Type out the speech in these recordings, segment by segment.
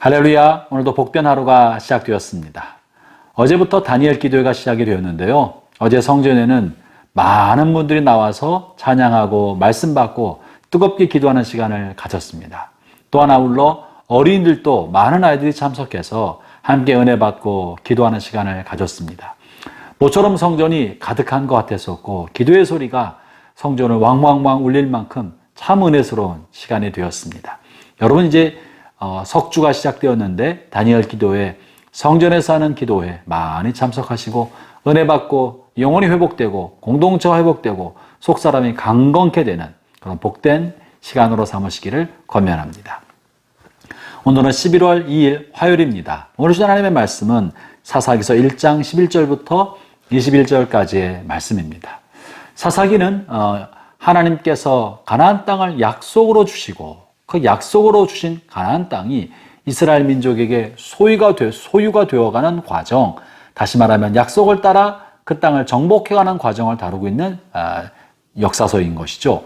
할렐루야, 오늘도 복된 하루가 시작되었습니다. 어제부터 다니엘 기도회가 시작이 되었는데요. 어제 성전에는 많은 분들이 나와서 찬양하고 말씀 받고 뜨겁게 기도하는 시간을 가졌습니다. 또한 아울러 어린이들도 많은 아이들이 참석해서 함께 은혜 받고 기도하는 시간을 가졌습니다. 모처럼 성전이 가득한 것 같았었고 기도의 소리가 성전을 왕왕왕 울릴 만큼 참 은혜스러운 시간이 되었습니다. 여러분 이제 석주가 시작되었는데 다니엘 기도회, 성전에서 하는 기도회 많이 참석하시고 은혜 받고 영혼이 회복되고 공동체가 회복되고 속사람이 강건케 되는 그런 복된 시간으로 삼으시기를 권면합니다. 오늘은 11월 2일 화요일입니다. 오늘 주신 하나님의 말씀은 사사기서 1장 11절부터 21절까지의 말씀입니다. 사사기는 하나님께서 가나안 땅을 약속으로 주시고 그 약속으로 주신 가나안 땅이 이스라엘 민족에게 소유가 되어가는 과정, 다시 말하면 약속을 따라 그 땅을 정복해가는 과정을 다루고 있는 역사서인 것이죠.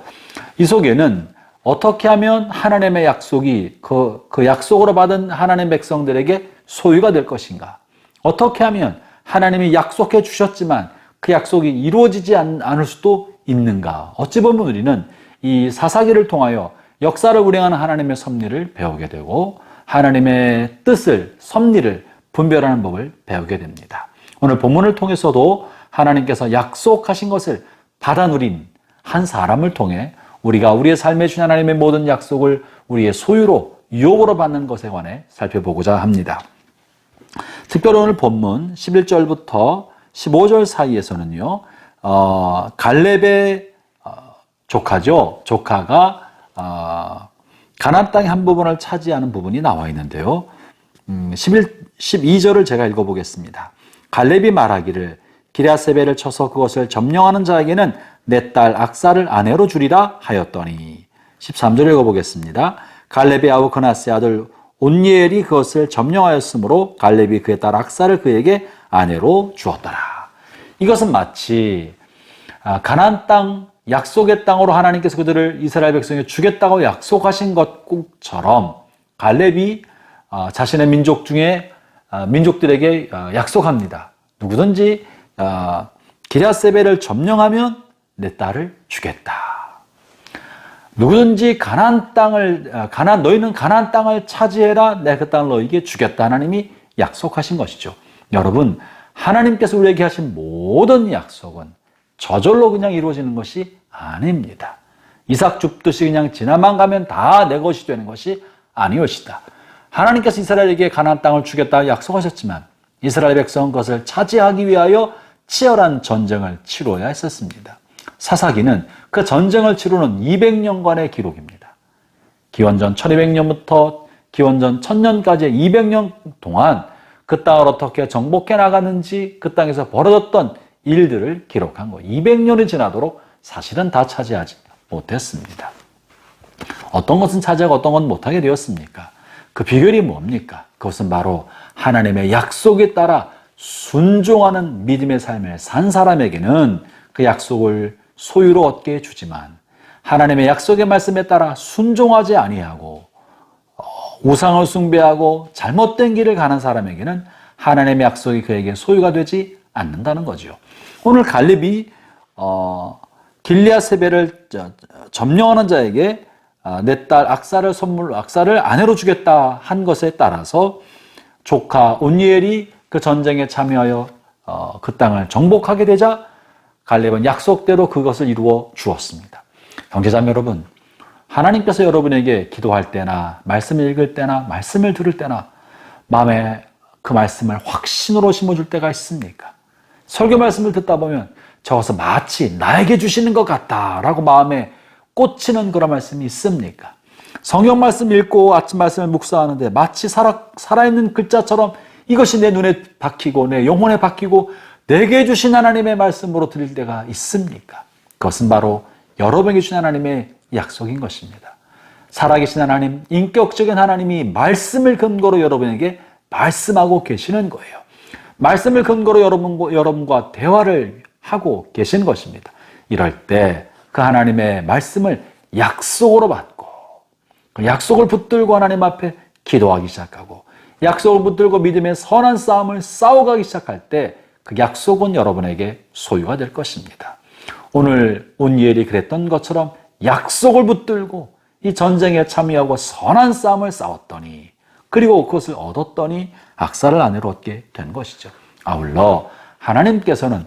이 속에는 어떻게 하면 하나님의 약속이 그 약속으로 받은 하나님의 백성들에게 소유가 될 것인가? 어떻게 하면 하나님이 약속해 주셨지만 그 약속이 이루어지지 않을 수도 있는가? 어찌 보면 우리는 이 사사기를 통하여 역사를 운행하는 하나님의 섭리를 배우게 되고 하나님의 뜻을, 섭리를 분별하는 법을 배우게 됩니다. 오늘 본문을 통해서도 하나님께서 약속하신 것을 받아 누린 한 사람을 통해 우리가 우리의 삶에 주신 하나님의 모든 약속을 우리의 소유로, 유업으로 받는 것에 관해 살펴보고자 합니다. 특별히 오늘 본문 11절부터 15절 사이에서는요, 갈렙의 조카죠. 조카가 가나안 땅의 한 부분을 차지하는 부분이 나와 있는데요. 12절을 제가 읽어보겠습니다. 갈렙이 말하기를 기럇세벨을 쳐서 그것을 점령하는 자에게는 내 딸 악사를 아내로 주리라 하였더니 13절 읽어보겠습니다. 갈렙의 아우 그나스의 아들 온니엘이 그것을 점령하였으므로 갈렙이 그의 딸 악사를 그에게 아내로 주었더라. 이것은 마치 가나안 땅, 약속의 땅으로 하나님께서 그들을 이스라엘 백성에 주겠다고 약속하신 것처럼 갈렙이 자신의 민족 중에 민족들에게 약속합니다. 누구든지 기럇세벨을 점령하면 내 딸을 주겠다. 누구든지 너희는 가나안 땅을 차지해라. 내가 그 땅을 너희에게 주겠다. 하나님이 약속하신 것이죠. 여러분, 하나님께서 우리에게 하신 모든 약속은 저절로 그냥 이루어지는 것이 아닙니다. 이삭 줍듯이 그냥 지나만 가면 다 내 것이 되는 것이 아니었다. 하나님께서 이스라엘에게 가나안 땅을 주겠다 약속하셨지만 이스라엘 백성은 그것을 차지하기 위하여 치열한 전쟁을 치러야 했었습니다. 사사기는 그 전쟁을 치르는 200년간의 기록입니다. 기원전 1200년부터 기원전 1000년까지의 200년 동안 그 땅을 어떻게 정복해 나갔는지 그 땅에서 벌어졌던 일들을 기록한 거예요. 200년이 지나도록 사실은 다 차지하지 못했습니다. 어떤 것은 차지하고 어떤 건 못하게 되었습니까? 그 비결이 뭡니까? 그것은 바로 하나님의 약속에 따라 순종하는 믿음의 삶을 산 사람에게는 그 약속을 소유로 얻게 해주지만 하나님의 약속의 말씀에 따라 순종하지 아니하고 우상을 숭배하고 잘못된 길을 가는 사람에게는 하나님의 약속이 그에게 소유가 되지 않는다는 거죠. 오늘 갈렙이 길리앗세벨을 점령하는 자에게 내 딸 악사를 아내로 주겠다 한 것에 따라서 조카 온니엘이 그 전쟁에 참여하여 그 땅을 정복하게 되자 갈렙은 약속대로 그것을 이루어 주었습니다. 형제자매 여러분, 하나님께서 여러분에게 기도할 때나 말씀을 읽을 때나 말씀을 들을 때나 마음에 그 말씀을 확신으로 심어줄 때가 있습니까? 설교 말씀을 듣다 보면 저것은 마치 나에게 주시는 것 같다라고 마음에 꽂히는 그런 말씀이 있습니까? 성경 말씀 읽고 아침 말씀을 묵상하는데 마치 살아있는 글자처럼 이것이 내 눈에 박히고 내 영혼에 박히고 내게 주신 하나님의 말씀으로 들릴 때가 있습니까? 그것은 바로 여러분에게 주신 하나님의 약속인 것입니다. 살아계신 하나님, 인격적인 하나님이 말씀을 근거로 여러분에게 말씀하고 계시는 거예요. 말씀을 근거로 여러분과 대화를 하고 계신 것입니다. 이럴 때 그 하나님의 말씀을 약속으로 받고 그 약속을 붙들고 하나님 앞에 기도하기 시작하고 약속을 붙들고 믿음의 선한 싸움을 싸워가기 시작할 때 그 약속은 여러분에게 소유가 될 것입니다. 오늘 온니엘이 그랬던 것처럼 약속을 붙들고 이 전쟁에 참여하고 선한 싸움을 싸웠더니 그리고 그것을 얻었더니 악사를 아내로 얻게 된 것이죠. 아울러 하나님께서는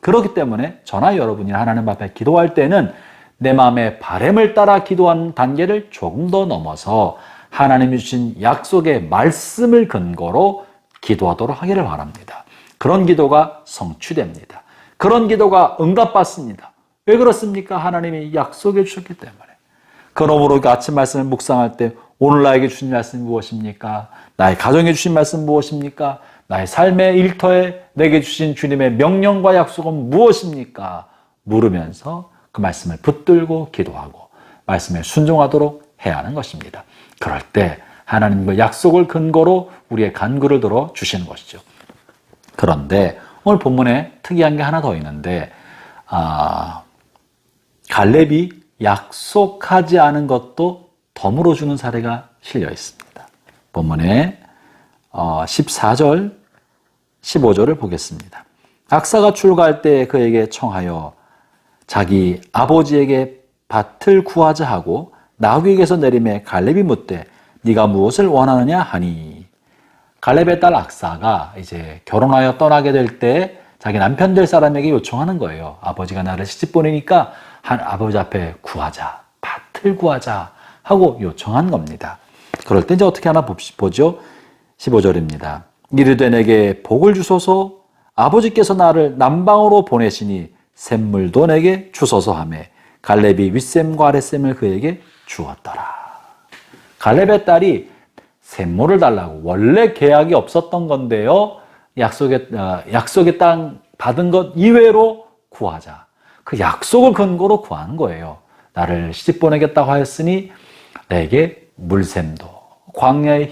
그렇기 때문에 저나 여러분이 하나님 앞에 기도할 때는 내 마음의 바람을 따라 기도하는 단계를 조금 더 넘어서 하나님이 주신 약속의 말씀을 근거로 기도하도록 하기를 바랍니다. 그런 기도가 성취됩니다. 그런 기도가 응답받습니다. 왜 그렇습니까? 하나님이 약속해 주셨기 때문에. 그러므로 아침 말씀을 묵상할 때 오늘 나에게 주신 말씀이 무엇입니까? 나의 가정에 주신 말씀 무엇입니까? 나의 삶의 일터에 내게 주신 주님의 명령과 약속은 무엇입니까? 물으면서 그 말씀을 붙들고 기도하고 말씀에 순종하도록 해야 하는 것입니다. 그럴 때 하나님의 약속을 근거로 우리의 간구를 들어 주시는 것이죠. 그런데 오늘 본문에 특이한 게 하나 더 있는데 갈렙이 약속하지 않은 것도 덤으로 주는 사례가 실려 있습니다. 본문에 14절, 15절을 보겠습니다. 악사가 출가할 때 그에게 청하여 자기 아버지에게 밭을 구하자 하고 나귀에게서 내림에 갈렙이 묻되 네가 무엇을 원하느냐 하니 갈렙의 딸 악사가 이제 결혼하여 떠나게 될 때 자기 남편 될 사람에게 요청하는 거예요. 아버지가 나를 시집 보내니까 아버지 앞에 구하자, 밭을 구하자 하고 요청한 겁니다. 그럴 때 이제 어떻게 하나 보죠. 15절입니다. 이르되 내게 복을 주소서 아버지께서 나를 남방으로 보내시니 샘물도 내게 주소서 하매 갈렙이 윗샘과 아랫샘을 그에게 주었더라. 갈렙의 딸이 샘물을 달라고 원래 계약이 없었던 건데요. 약속의 땅 받은 것 이외로 구하자. 그 약속을 근거로 구하는 거예요. 나를 시집 보내겠다고 하였으니 내게 물샘도 광야의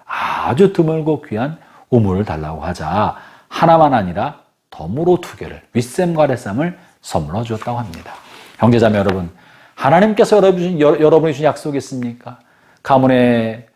아주 드물고 귀한 우물을 달라고 하자. 하나만 아니라 덤으로 2개를 윗샘과 아랫샘을 선물로 주었다고 합니다. 형제자매 여러분, 하나님께서 여러분이 주신 약속이 있습니까? 가문에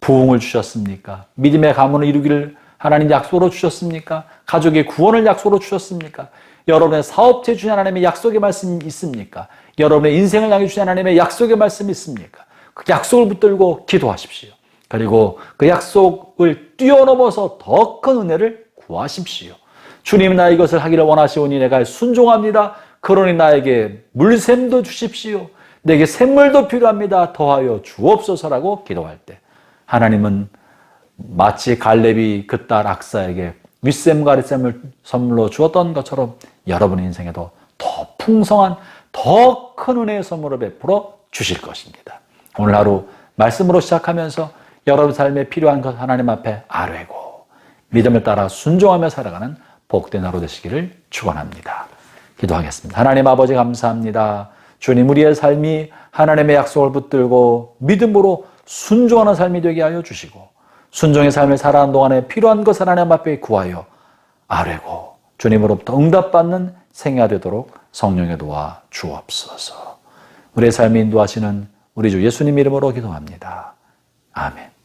부흥을 주셨습니까? 믿음의 가문을 이루기를 하나님 약속으로 주셨습니까? 가족의 구원을 약속으로 주셨습니까? 여러분의 사업체 주신 하나님의 약속의 말씀이 있습니까? 여러분의 인생을 향해 주신 하나님의 약속의 말씀이 있습니까? 그 약속을 붙들고 기도하십시오. 그리고 그 약속을 뛰어넘어서 더 큰 은혜를 구하십시오. 주님 나 이것을 하기를 원하시오니 내가 순종합니다. 그러니 나에게 물샘도 주십시오. 내게 샘물도 필요합니다. 더하여 주옵소서라고 기도할 때 하나님은 마치 갈렙이 그 딸 악사에게 윗샘과 아랫샘을 선물로 주었던 것처럼 여러분의 인생에도 더 풍성한 더 큰 은혜의 선물을 베풀어 주실 것입니다. 오늘 하루 말씀으로 시작하면서 여러분 삶에 필요한 것 하나님 앞에 아뢰고 믿음을 따라 순종하며 살아가는 복된 하루 되시기를 축원합니다. 기도하겠습니다. 하나님 아버지 감사합니다. 주님 우리의 삶이 하나님의 약속을 붙들고 믿음으로 순종하는 삶이 되게 하여 주시고 순종의 삶을 살아가는 동안에 필요한 것 하나님 앞에 구하여 아뢰고 주님으로부터 응답받는 생애가 되도록 성령의 도와 주옵소서. 우리의 삶을 인도하시는 우리 주 예수님 이름으로 기도합니다. 아멘.